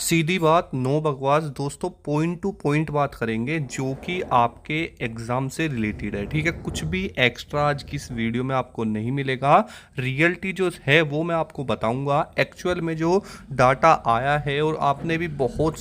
सीधी बात, नो बकवास दोस्तों, पॉइंट टू पॉइंट बात करेंगे जो कि आपके एग्जाम से रिलेटेड है। ठीक है, कुछ भी एक्स्ट्रा आज की इस वीडियो में आपको नहीं मिलेगा। रियलिटी जो है वो मैं आपको बताऊंगा, एक्चुअल में जो डाटा आया है, और आपने भी बहुत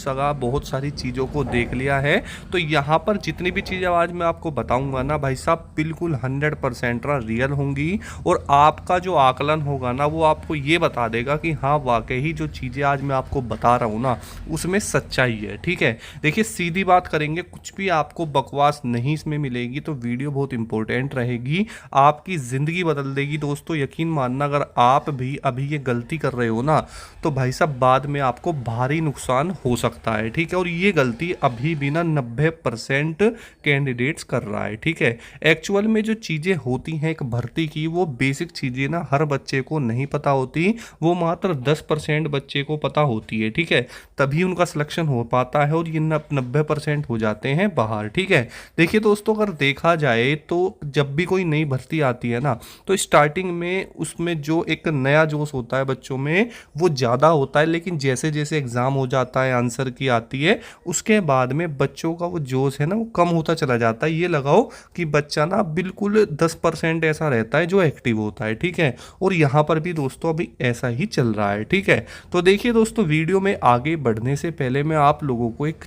सारी चीज़ों को देख लिया है। तो यहाँ पर जितनी भी चीज़ें आज मैं आपको बताऊंगा ना भाई साहब, बिल्कुल 100% रियल होंगी। और आपका जो आकलन होगा ना वो आपको ये बता देगा कि हाँ वाकई ही जो चीज़ें आज मैं आपको बता रहा हूँ ना उसमें सच्चाई है। ठीक है, देखिए सीधी बात करेंगे, कुछ भी आपको बकवास नहीं इसमें मिलेगी। तो वीडियो बहुत इंपॉर्टेंट रहेगी, आपकी ज़िंदगी बदल देगी दोस्तों। यकीन मानना, अगर आप भी अभी ये गलती कर रहे हो ना तो भाई साहब बाद में आपको भारी नुकसान हो सकता है। ठीक है, और ये गलती अभी भी ना 90% कैंडिडेट्स कर रहा है। ठीक है, एक्चुअल में जो चीज़ें होती हैं एक भर्ती की, वो बेसिक चीज़ें ना हर बच्चे को नहीं पता होती, वो मात्र 10% बच्चे को पता होती है। ठीक है, तभी उनका सिलेक्शन हो पाता है, और ये 90% हो जाते हैं बाहर। ठीक है, देखिए दोस्तों, अगर देखा जाए तो जब भी कोई नई भर्ती आती है ना तो स्टार्टिंग में उसमें जो एक नया जोश होता है बच्चों में वो ज़्यादा होता है, लेकिन जैसे जैसे एग्ज़ाम हो जाता है, आंसर की आती है, उसके बाद में बच्चों का वो जोश है ना वो कम होता चला जाता है। ये लगाओ कि बच्चा ना बिल्कुल 10% ऐसा रहता है जो एक्टिव होता है। ठीक है, और यहाँ पर भी दोस्तों अभी ऐसा ही चल रहा है। ठीक है, तो देखिए दोस्तों, वीडियो में आगे बढ़ने से पहले मैं आप लोगों को एक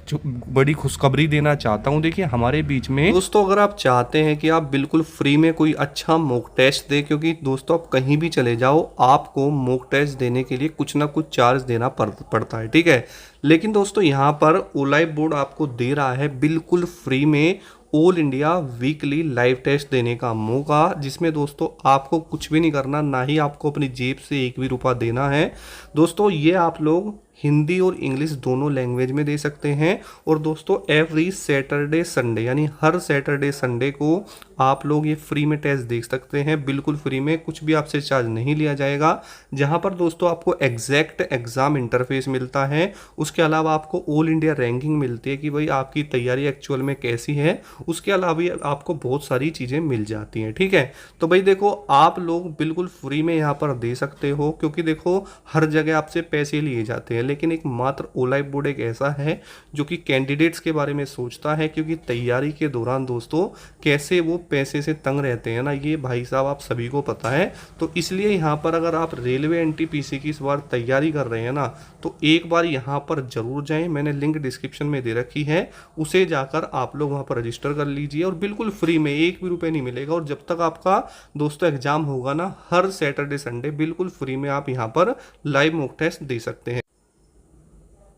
बड़ी खुशखबरी देना चाहता हूँ। देखिए हमारे बीच में दोस्तों, अगर आप चाहते हैं कि आप बिल्कुल फ्री में कोई अच्छा मॉक टेस्ट दें, क्योंकि दोस्तों आप कहीं भी चले जाओ आपको मॉक टेस्ट देने के लिए कुछ ना कुछ चार्ज देना पड़ता है। ठीक है, लेकिन दोस्तों यहाँ पर ओलाइव बोर्ड आपको दे रहा है बिल्कुल फ्री में all India weekly live test देने का मौका, जिसमें दोस्तों आपको कुछ भी नहीं करना, ना ही आपको अपनी जेब से एक भी रुपया देना है। दोस्तों ये आप लोग हिंदी और इंग्लिश दोनों लैंग्वेज में दे सकते हैं। और दोस्तों एवरी सैटरडे संडे, यानी हर सैटरडे संडे को आप लोग ये फ्री में टेस्ट देख सकते हैं, बिल्कुल फ्री में, कुछ भी आपसे चार्ज नहीं लिया जाएगा। जहां पर दोस्तों आपको एग्जैक्ट एग्जाम इंटरफेस मिलता है, उसके अलावा आपको ऑल इंडिया रैंकिंग मिलती है कि भाई आपकी तैयारी एक्चुअल में कैसी है, उसके अलावा आपको बहुत सारी चीज़ें मिल जाती हैं। ठीक है, तो भाई देखो आप लोग बिल्कुल फ्री में यहाँ पर दे सकते हो, क्योंकि देखो हर जगह आपसे पैसे लिए जाते हैं, लेकिन एक मात्र ओलाइव बोर्ड एक ऐसा है जो कि कैंडिडेट्स के बारे में सोचता है। क्योंकि तैयारी के दौरान दोस्तों कैसे वो पैसे से तंग रहते हैं ना, ये भाई साहब आप सभी को पता है। तो इसलिए यहाँ पर अगर आप रेलवे एनटीपीसी की इस बार तैयारी कर रहे हैं ना तो एक बार यहाँ पर जरूर जाएं, मैंने लिंक डिस्क्रिप्शन में दे रखी है, उसे जाकर आप लोग वहाँ पर रजिस्टर कर लीजिए, और बिल्कुल फ्री में, एक भी रुपये नहीं मिलेगा। और जब तक आपका दोस्तों एग्जाम होगा ना, हर सैटरडे संडे बिल्कुल फ्री में आप यहाँ पर लाइव मॉक टेस्ट दे सकते हैं।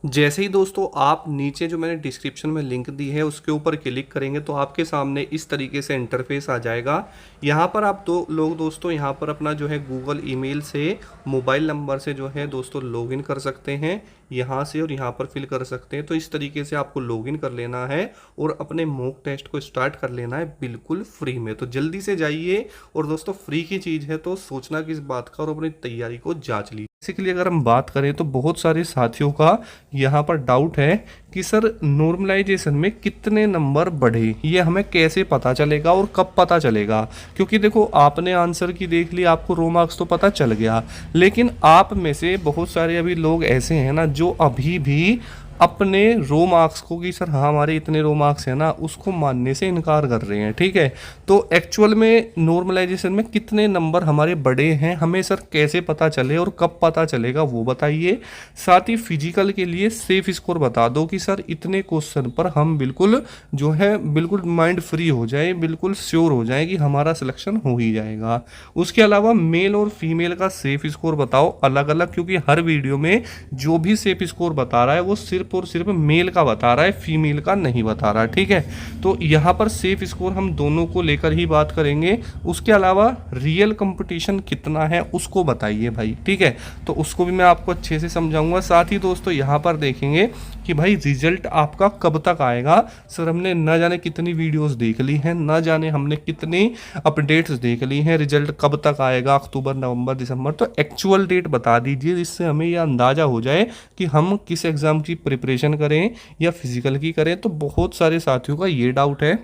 जैसे ही दोस्तों आप नीचे जो मैंने डिस्क्रिप्शन में लिंक दी है उसके ऊपर क्लिक करेंगे तो आपके सामने इस तरीके से इंटरफेस आ जाएगा। यहाँ पर आप दो लोग दोस्तों यहाँ पर अपना जो है गूगल ईमेल से, मोबाइल नंबर से जो है दोस्तों लॉगिन कर सकते हैं यहाँ से, और यहाँ पर फिल कर सकते हैं। तो इस तरीके से आपको लॉगिन कर लेना है और अपने मॉक टेस्ट को स्टार्ट कर लेना है बिल्कुल फ्री में। तो जल्दी से जाइए, और दोस्तों फ्री की चीज़ है तो सोचना किस बात का, और अपनी तैयारी को जांच लीजिए। बेसिकली अगर हम बात करें तो बहुत सारे साथियों का यहाँ पर डाउट है कि सर नॉर्मलाइजेशन में कितने नंबर बढ़े, ये हमें कैसे पता चलेगा और कब पता चलेगा। क्योंकि देखो आपने आंसर की देख ली, आपको रो मार्क्स तो पता चल गया, लेकिन आप में से बहुत सारे अभी लोग ऐसे हैं ना जो अभी भी अपने रो मार्क्स को, कि सर हाँ हमारे इतने रो मार्क्स हैं ना, उसको मानने से इनकार कर रहे हैं। ठीक है, तो एक्चुअल में नॉर्मलाइजेशन में कितने नंबर हमारे बड़े हैं हमें सर कैसे पता चले और कब पता चलेगा वो बताइए। साथ ही फिजिकल के लिए सेफ स्कोर बता दो कि सर इतने क्वेश्चन पर हम बिल्कुल जो है बिल्कुल माइंड फ्री हो जाए, बिल्कुल श्योर हो जाए कि हमारा सिलेक्शन हो ही जाएगा। उसके अलावा मेल और फीमेल का सेफ स्कोर बताओ अलग अलग, क्योंकि हर वीडियो में जो भी सेफ स्कोर बता रहा है वो सिर्फ और सिर्फ मेल का बता रहा है, फीमेल का नहीं बता रहा। ठीक है, तो यहाँ पर सेफ स्कोर हम दोनों को लेकर ही बात करेंगे। उसके अलावा रियल कंपटीशन कितना है उसको बताइए भाई। ठीक है, तो उसको भी मैं आपको अच्छे से समझाऊंगा। साथ ही दोस्तों यहाँ पर देखेंगे कि भाई रिजल्ट आपका कब तक आएगा। सर हमने न जाने कितनी वीडियोस देख ली हैं, न जाने हमने कितनी अपडेट्स देख ली हैं, रिजल्ट कब तक आएगा, अक्टूबर नवंबर दिसंबर, तो एक्चुअल डेट बता दीजिए जिससे हमें यह अंदाज़ा हो जाए कि हम किस एग्ज़ाम की प्रिपरेशन करें या फिजिकल की करें। तो बहुत सारे साथियों का ये डाउट है।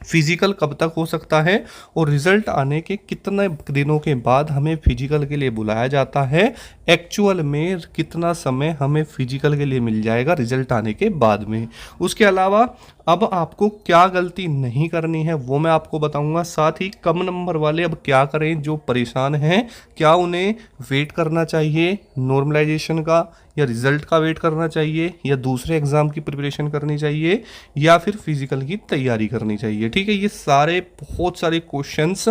फिजिकल कब तक हो सकता है और रिजल्ट आने के कितने दिनों के बाद हमें फिजिकल के लिए बुलाया जाता है, एक्चुअल में कितना समय हमें फिजिकल के लिए मिल जाएगा रिजल्ट आने के बाद में। उसके अलावा अब आपको क्या गलती नहीं करनी है वो मैं आपको बताऊंगा। साथ ही कम नंबर वाले अब क्या करें जो परेशान हैं, क्या उन्हें वेट करना चाहिए नॉर्मलाइजेशन का, या रिजल्ट का वेट करना चाहिए, या दूसरे एग्ज़ाम की प्रिपरेशन करनी चाहिए, या फिर फिजिकल की तैयारी करनी चाहिए। ठीक है, ये सारे बहुत सारे क्वेश्चंस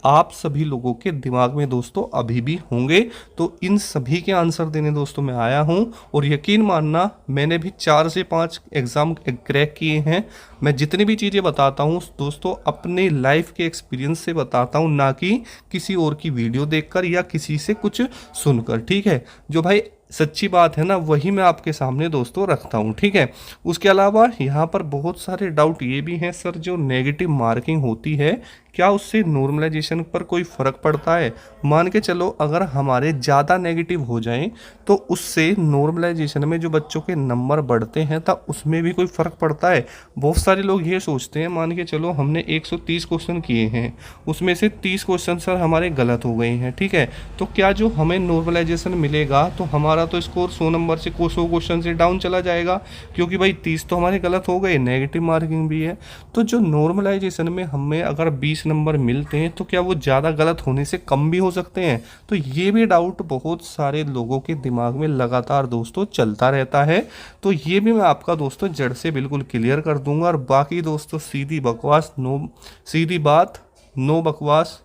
आप सभी लोगों के दिमाग में दोस्तों अभी भी होंगे। तो इन सभी के आंसर देने दोस्तों मैं आया हूं, और यकीन मानना मैंने भी 4 से 5 एग्ज़ाम क्रैक किए हैं। मैं जितनी भी चीज़ें बताता हूं दोस्तों अपने लाइफ के एक्सपीरियंस से बताता हूं, ना कि किसी और की वीडियो देखकर या किसी से कुछ सुनकर। ठीक है, जो भाई सच्ची बात है ना वही मैं आपके सामने दोस्तों रखता हूँ। ठीक है, उसके अलावा यहाँ पर बहुत सारे डाउट ये भी हैं सर, जो नेगेटिव मार्किंग होती है क्या उससे नॉर्मलाइजेशन पर कोई फ़र्क पड़ता है? मान के चलो अगर हमारे ज़्यादा नेगेटिव हो जाएं तो उससे नॉर्मलाइजेशन में जो बच्चों के नंबर बढ़ते हैं तब उसमें भी कोई फ़र्क पड़ता है? बहुत सारे लोग ये सोचते हैं, मान के चलो हमने 130 क्वेश्चन किए हैं, उसमें से 30 क्वेश्चन सर हमारे गलत हो गए हैं। ठीक है, तो क्या जो हमें नॉर्मलाइजेशन मिलेगा तो हमारा तो स्कोर 100 नंबर से 100 क्वेश्चन से डाउन चला जाएगा, क्योंकि भाई 30 तो हमारे गलत हो गए, नेगेटिव मार्किंग भी है। तो जो नॉर्मलाइजेशन में हमें अगर 20 नंबर मिलते हैं तो क्या वो ज़्यादा गलत होने से कम भी हो सकते हैं? तो ये भी डाउट बहुत सारे लोगों के दिमाग में लगातार दोस्तों चलता रहता है। तो ये भी मैं आपका दोस्तों जड़ से बिल्कुल क्लियर कर दूंगा। और बाकी दोस्तों सीधी बकवास नो, सीधी बात नो बकवास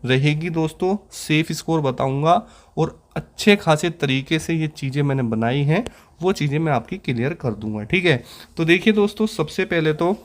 रहेगी दोस्तों, सेफ स्कोर बताऊंगा और अच्छे खासे तरीके से ये चीज़ें मैंने बनाई हैं वो चीज़ें मैं आपकी क्लियर कर दूंगा। ठीक है, तो देखिए दोस्तों सबसे पहले तो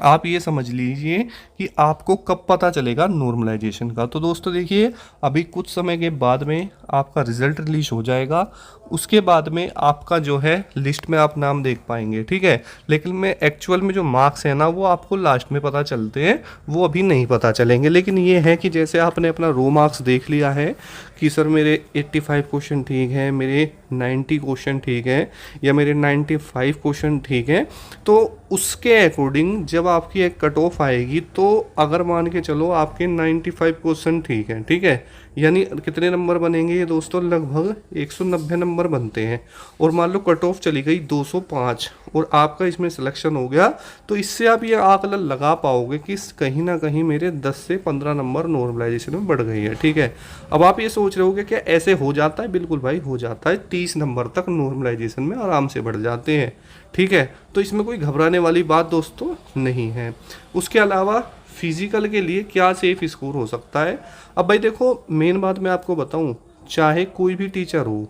आप ये समझ लीजिए कि आपको कब पता चलेगा नॉर्मलाइजेशन का। तो दोस्तों देखिए अभी कुछ समय के बाद में आपका रिजल्ट रिलीज हो जाएगा, उसके बाद में आपका जो है लिस्ट में आप नाम देख पाएंगे। ठीक है, लेकिन में एक्चुअल में जो मार्क्स है ना वो आपको लास्ट में पता चलते हैं, वो अभी नहीं पता चलेंगे। लेकिन ये है कि जैसे आपने अपना रो मार्क्स देख लिया है कि सर मेरे 85 क्वेश्चन ठीक है, मेरे 90 क्वेश्चन ठीक है, या मेरे 95 क्वेश्चन ठीक है, तो उसके अकॉर्डिंग जब आपकी एक कट ऑफ आएगी तो अगर मान के चलो आपके 95 क्वेश्चन ठीक है, ठीक है, यानी कितने नंबर बनेंगे ये दोस्तों, लगभग 190 नंबर बनते हैं। और मान लो कट ऑफ चली गई 205 और आपका इसमें सिलेक्शन हो गया, तो इससे आप ये आकलन लगा पाओगे कि कहीं ना कहीं मेरे 10 से 15 नंबर नॉर्मलाइजेशन में बढ़ गई है। ठीक है, अब आप ये सोच रहे हो कि क्या ऐसे हो जाता है? बिल्कुल भाई हो जाता है, 30 नंबर तक नॉर्मलाइजेशन में आराम से बढ़ जाते हैं। ठीक है, तो इसमें कोई घबराने वाली बात दोस्तों नहीं है। उसके अलावा फिजिकल के लिए क्या सेफ स्कोर हो सकता है? अब भाई देखो मेन बात मैं आपको बताऊं, चाहे कोई भी टीचर हो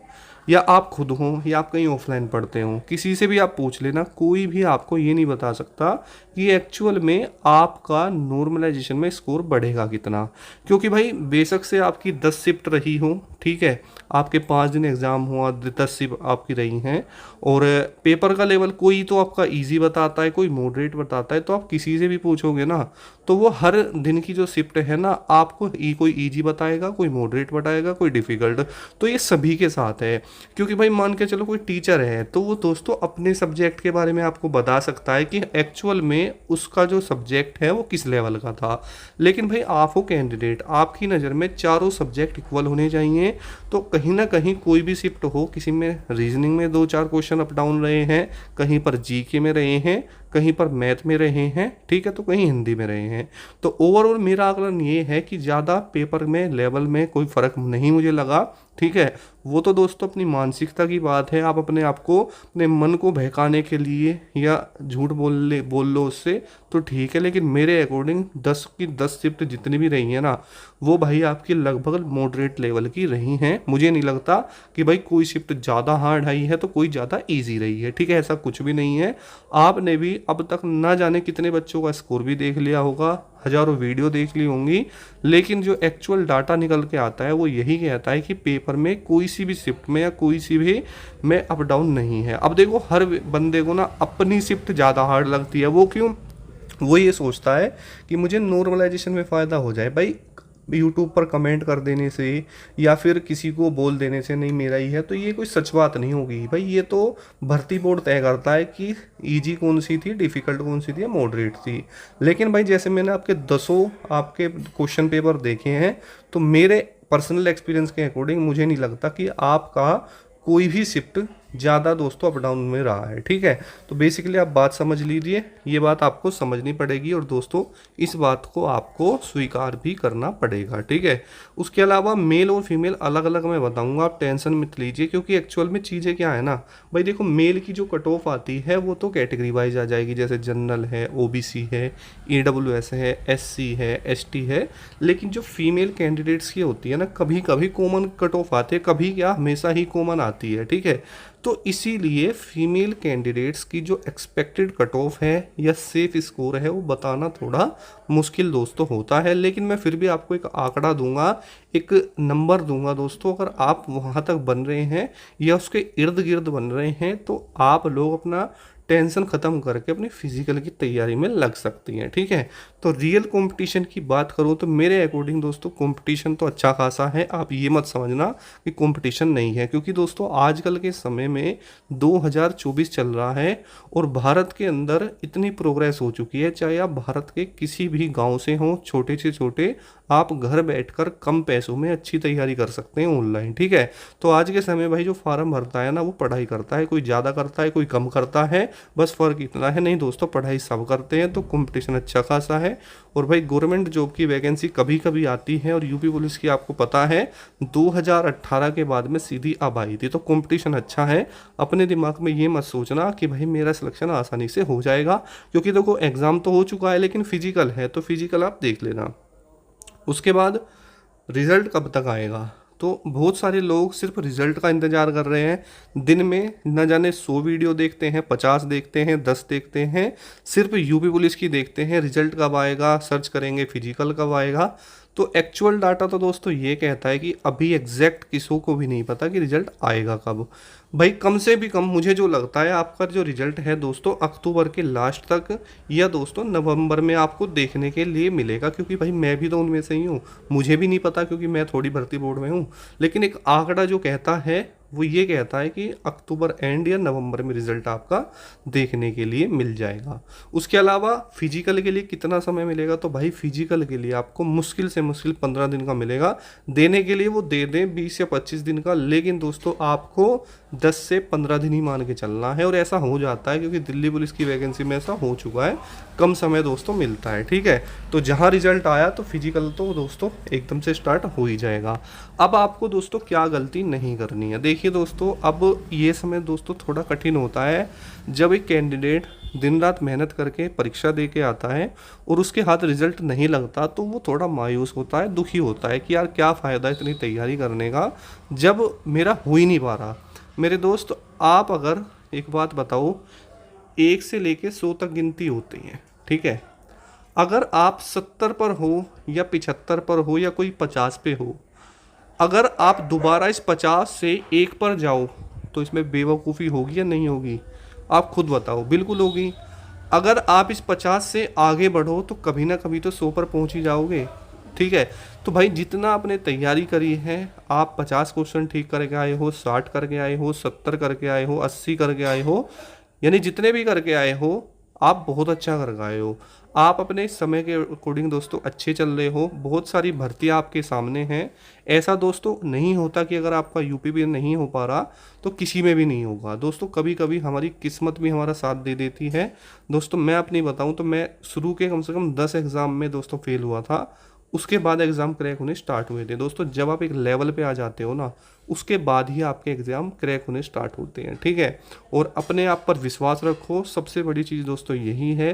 या आप खुद हो या आप कहीं ऑफलाइन पढ़ते हो, किसी से भी आप पूछ लेना, कोई भी आपको ये नहीं बता सकता कि एक्चुअल में आपका नॉर्मलाइजेशन में स्कोर बढ़ेगा कितना। क्योंकि भाई बेशक से आपकी 10 शिफ्ट रही हो, ठीक है, आपके 5 दिन एग्ज़ाम हुआ, 10 शिफ्ट आपकी रही हैं, और पेपर का लेवल कोई तो आपका इजी बताता है, कोई मॉडरेट बताता है, तो आप किसी से भी पूछोगे ना तो वो हर दिन की जो शिफ्ट है ना आपको कोई इजी बताएगा, कोई मॉडरेट बताएगा, कोई डिफ़िकल्ट। तो ये सभी के साथ है, क्योंकि भाई मान के चलो कोई टीचर है तो वो दोस्तों अपने सब्जेक्ट के बारे में आपको बता सकता है कि एक्चुअल में उसका जो सब्जेक्ट है वो किस लेवल का था। लेकिन भाई आप हो कैंडिडेट, आपकी नज़र में चारों सब्जेक्ट इक्वल होने चाहिए। तो कहीं ना कहीं कोई भी शिफ्ट हो, किसी में रीजनिंग में 2-4 क्वेश्चन अप डाउन रहे हैं, कहीं पर जीके में रहे हैं, कहीं पर मैथ में रहे हैं, ठीक है, तो कहीं हिंदी में रहे हैं। तो ओवरऑल मेरा आकलन ये है कि ज़्यादा पेपर में लेवल में कोई फ़र्क नहीं मुझे लगा। ठीक है, वो तो दोस्तों अपनी मानसिकता की बात है, आप अपने आप को अपने मन को बहकाने के लिए या झूठ बोल लो उससे तो ठीक है। लेकिन मेरे अकॉर्डिंग 10 की 10 शिफ्ट जितनी भी रही हैं ना वो भाई आपकी लगभग मॉडरेट लेवल की रही हैं। मुझे नहीं लगता कि भाई कोई शिफ्ट ज़्यादा हार्ड आई है तो कोई ज़्यादा ईजी रही है। ठीक है, ऐसा कुछ भी नहीं है। आपने भी अब तक ना जाने कितने बच्चों का स्कोर भी देख लिया होगा, हज़ारों वीडियो देख ली होंगी, लेकिन जो एक्चुअल डाटा निकल के आता है वो यही कहता है कि पेपर में कोई सी भी शिफ्ट में या कोई सी भी में अप डाउन नहीं है। अब देखो हर बंदे को ना अपनी शिफ्ट ज़्यादा हार्ड लगती है। वो क्यों? वो ये सोचता है कि मुझे नॉर्मलाइजेशन में फ़ायदा हो जाए। भाई यूट्यूब पर कमेंट कर देने से या फिर किसी को बोल देने से नहीं मेरा ही है, तो ये कोई सच बात नहीं होगी भाई। ये तो भर्ती बोर्ड तय करता है कि इजी कौन सी थी, डिफ़िकल्ट कौन सी थी या मॉडरेट थी। लेकिन भाई जैसे मैंने आपके 10 आपके क्वेश्चन पेपर देखे हैं, तो मेरे पर्सनल एक्सपीरियंस के अकॉर्डिंग मुझे नहीं लगता कि आपका कोई भी शिफ्ट ज़्यादा दोस्तों अप डाउन में रहा है, ठीक है। तो बेसिकली आप बात समझ लीजिए, ये बात आपको समझनी पड़ेगी और दोस्तों इस बात को आपको स्वीकार भी करना पड़ेगा, ठीक है। उसके अलावा मेल और फीमेल अलग अलग मैं बताऊंगा, आप टेंशन मत लीजिए, क्योंकि एक्चुअल में चीज़ें क्या है ना भाई, देखो मेल की जो कट ऑफ आती है वो तो कैटेगरी वाइज आ जाएगी, जैसे जनरल है, ओबीसी है, ईडब्ल्यूएस है, एससी है, एसटी है। लेकिन जो फीमेल कैंडिडेट्स की होती है ना, कभी कभी कॉमन कट ऑफ आते हैं, कभी क्या हमेशा ही कॉमन आती है, ठीक है। तो इसीलिए फीमेल कैंडिडेट्स की जो एक्सपेक्टेड कट ऑफ है या सेफ स्कोर है वो बताना थोड़ा मुश्किल दोस्तों होता है। लेकिन मैं फिर भी आपको एक आंकड़ा दूंगा, एक नंबर दूंगा दोस्तों, अगर आप वहाँ तक बन रहे हैं या उसके इर्द गिर्द बन रहे हैं तो आप लोग अपना टेंशन ख़त्म करके अपनी फिजिकल की तैयारी में लग सकती हैं, ठीक है। तो रियल कंपटीशन की बात करूं तो मेरे अकॉर्डिंग दोस्तों कंपटीशन तो अच्छा खासा है, आप ये मत समझना कि कंपटीशन नहीं है, क्योंकि दोस्तों आजकल के समय में 2024 चल रहा है और भारत के अंदर इतनी प्रोग्रेस हो चुकी है, चाहे आप भारत के किसी भी गांव से हों, छोटे से छोटे, आप घर बैठकर कम पैसों में अच्छी तैयारी कर सकते हैं ऑनलाइन, ठीक है। तो आज के समय भाई जो फार्म भरता है ना वो पढ़ाई करता है, कोई ज़्यादा करता है कोई कम करता है, बस फ़र्क इतना है। नहीं दोस्तों पढ़ाई सब करते हैं, तो कंपटीशन अच्छा खासा है। और भाई गवर्नमेंट जॉब की वैकेंसी कभी कभी आती है, और यूपी पुलिस की आपको पता है 2018 के बाद में सीधी अब आई थी, तो कंपटीशन अच्छा है। अपने दिमाग में ये मत सोचना कि भाई मेरा सिलेक्शन आसानी से हो जाएगा, क्योंकि देखो एग्ज़ाम तो हो चुका है लेकिन फिजिकल है, तो फिजिकल आप देख लेना। उसके बाद रिजल्ट कब तक आएगा, तो बहुत सारे लोग सिर्फ रिजल्ट का इंतज़ार कर रहे हैं। दिन में न जाने 100 वीडियो देखते हैं, 50 देखते हैं, 10 देखते हैं, सिर्फ यूपी पुलिस की देखते हैं रिजल्ट कब आएगा, सर्च करेंगे फिजिकल कब आएगा। तो एक्चुअल डाटा तो दोस्तों ये कहता है कि अभी एग्जैक्ट किसी को भी नहीं पता कि रिजल्ट आएगा कब। भाई कम से भी कम मुझे जो लगता है आपका जो रिजल्ट है दोस्तों अक्टूबर के लास्ट तक या दोस्तों नवंबर में आपको देखने के लिए मिलेगा, क्योंकि भाई मैं भी तो उनमें से ही हूँ, मुझे भी नहीं पता क्योंकि मैं थोड़ी भर्ती बोर्ड में हूँ। लेकिन एक आंकड़ा जो कहता है वो ये कहता है कि अक्टूबर एंड या नवंबर में रिजल्ट आपका देखने के लिए मिल जाएगा। उसके अलावा फिजिकल के लिए कितना समय मिलेगा, तो भाई फिजिकल के लिए आपको मुश्किल से मुश्किल 15 दिन का मिलेगा। देने के लिए वो दे दें 20 या 25 दिन का, लेकिन दोस्तों आपको 10 से 15 दिन ही मान के चलना है। और ऐसा हो जाता है क्योंकि दिल्ली पुलिस की वैकेंसी में ऐसा हो चुका है, कम समय दोस्तों मिलता है, ठीक है। तो जहाँ रिजल्ट आया तो फिजिकल तो दोस्तों एकदम से स्टार्ट हो ही जाएगा। अब आपको दोस्तों क्या गलती नहीं करनी है, देखिए दोस्तों अब ये समय दोस्तों थोड़ा कठिन होता है जब एक कैंडिडेट दिन रात मेहनत करके परीक्षा दे के आता है और उसके हाथ रिजल्ट नहीं लगता, तो वो थोड़ा मायूस होता है, दुखी होता है कि यार क्या फ़ायदा इतनी तैयारी करने का जब मेरा हो ही नहीं पा रहा। मेरे दोस्त आप अगर एक बात बताओ, 1 से लेके 100 तक गिनती होती है, ठीक है। अगर आप 70 पर हो या 75 पर हो या कोई 50 पे हो, अगर आप दोबारा इस 50 से 1 पर जाओ तो इसमें बेवकूफ़ी होगी या नहीं होगी, आप खुद बताओ। बिल्कुल होगी। अगर आप इस 50 से आगे बढ़ो तो कभी ना कभी तो 100 पर पहुंच ही जाओगे, ठीक है। तो भाई जितना आपने तैयारी करी है, आप 50 क्वेश्चन ठीक करके आए हो, 60 करके आए हो, 70 करके आए हो, 80 करके आए हो, यानी जितने भी करके आए हो आप बहुत अच्छा कर आए हो। आप अपने समय के अकॉर्डिंग दोस्तों अच्छे चल रहे हो, बहुत सारी भर्तियां आपके सामने हैं। ऐसा दोस्तों नहीं होता कि अगर आपका यूपी भी नहीं हो पा रहा तो किसी में भी नहीं होगा दोस्तों, कभी कभी हमारी किस्मत भी हमारा साथ दे देती है। दोस्तों मैं अपनी बताऊं तो मैं शुरू के कम से कम 10 एग्ज़ाम में दोस्तों फेल हुआ था, उसके बाद एग्ज़ाम क्रैक होने स्टार्ट हुए थे। दोस्तों जब आप एक लेवल पे आ जाते हो ना, उसके बाद ही आपके एग्ज़ाम क्रैक होने स्टार्ट होते हैं, ठीक है। और अपने आप पर विश्वास रखो, सबसे बड़ी चीज़ दोस्तों यही है।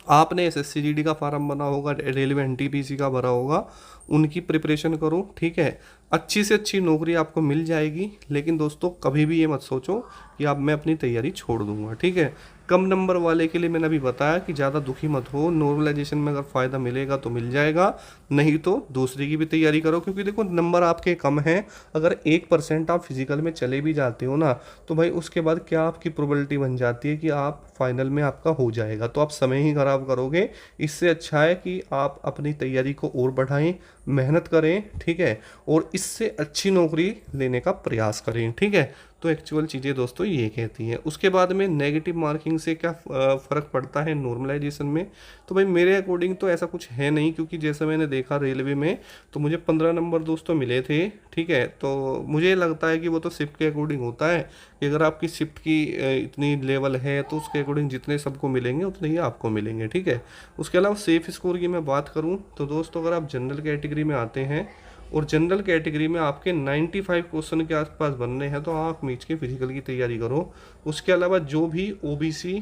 आपने एसएससी जीडी का फार्म बना होगा, रेलवे एनटीपीसी का भरा होगा, उनकी प्रिपरेशन करो, ठीक है। अच्छी से अच्छी नौकरी आपको मिल जाएगी, लेकिन दोस्तों कभी भी ये मत सोचो कि अब मैं अपनी तैयारी छोड़ दूंगा, ठीक है। कम नंबर वाले के लिए मैंने अभी बताया कि ज़्यादा दुखी मत हो, नॉर्मलाइजेशन में अगर फ़ायदा मिलेगा तो मिल जाएगा, नहीं तो दूसरी की भी तैयारी करो, क्योंकि देखो नंबर आपके कम हैं। अगर 1% आप फिजिकल में चले भी जाते हो ना, तो भाई उसके बाद क्या आपकी प्रोबेबिलिटी बन जाती है कि आप फाइनल में आपका हो जाएगा, तो आप समय ही खराब करोगे। इससे अच्छा है कि आप अपनी तैयारी को और बढ़ाएं, मेहनत करें, ठीक है, और इससे अच्छी नौकरी लेने का प्रयास करें, ठीक है। तो एक्चुअल चीज़ें दोस्तों ये कहती हैं। उसके बाद में नेगेटिव मार्किंग से क्या फ़र्क पड़ता है नॉर्मलाइजेशन में, तो भाई मेरे अकॉर्डिंग तो ऐसा कुछ है नहीं, क्योंकि जैसे मैंने देखा रेलवे में, तो मुझे 15 नंबर दोस्तों मिले थे, ठीक है। तो मुझे लगता है कि वो तो शिफ्ट के अकॉर्डिंग होता है कि अगर आपकी शिफ्ट की इतनी लेवल है तो उसके अकॉर्डिंग जितने सबको मिलेंगे उतने ही आपको मिलेंगे, ठीक है। उसके अलावा सेफ स्कोर की मैं बात करूँ तो दोस्तों अगर आप जनरल कैटेगरी में आते हैं और जनरल कैटेगरी में आपके 95 क्वेश्चन के आसपास बनने हैं, तो आप मीच के फिजिकल की तैयारी करो। उसके अलावा जो भी ओबीसी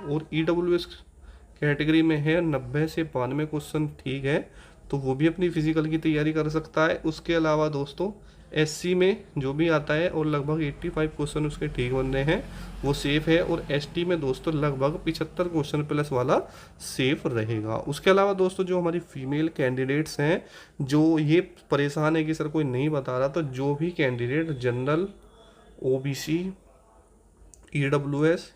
और ईडब्ल्यूएस कैटेगरी में है 90 से 92 क्वेश्चन ठीक है, तो वो भी अपनी फिजिकल की तैयारी कर सकता है। उसके अलावा दोस्तों एससी में जो भी आता है और लगभग 85 क्वेश्चन उसके ठीक बनने हैं, वो सेफ है। और एसटी में दोस्तों लगभग 75 क्वेश्चन प्लस वाला सेफ रहेगा। उसके अलावा दोस्तों जो हमारी फीमेल कैंडिडेट्स हैं, जो ये परेशान है कि सर कोई नहीं बता रहा, तो जो भी कैंडिडेट जनरल, ओबीसी, ईडब्ल्यूएस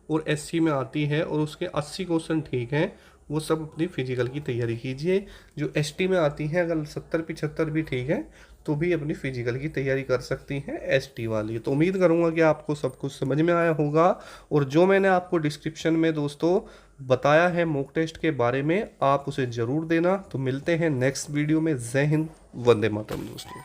और एससी में आती है और उसके 80 क्वेश्चन ठीक हैं, वो सब अपनी फिजिकल की तैयारी कीजिए। जो एसटी में आती हैं अगर 70-75 भी ठीक है तो भी अपनी फिजिकल की तैयारी कर सकती हैं एसटी वाली। तो उम्मीद करूंगा कि आपको सब कुछ समझ में आया होगा, और जो मैंने आपको डिस्क्रिप्शन में दोस्तों बताया है मॉक टेस्ट के बारे में, आप उसे ज़रूर देना। तो मिलते हैं नेक्स्ट वीडियो में। जय हिंद, वंदे मातरम दोस्तों।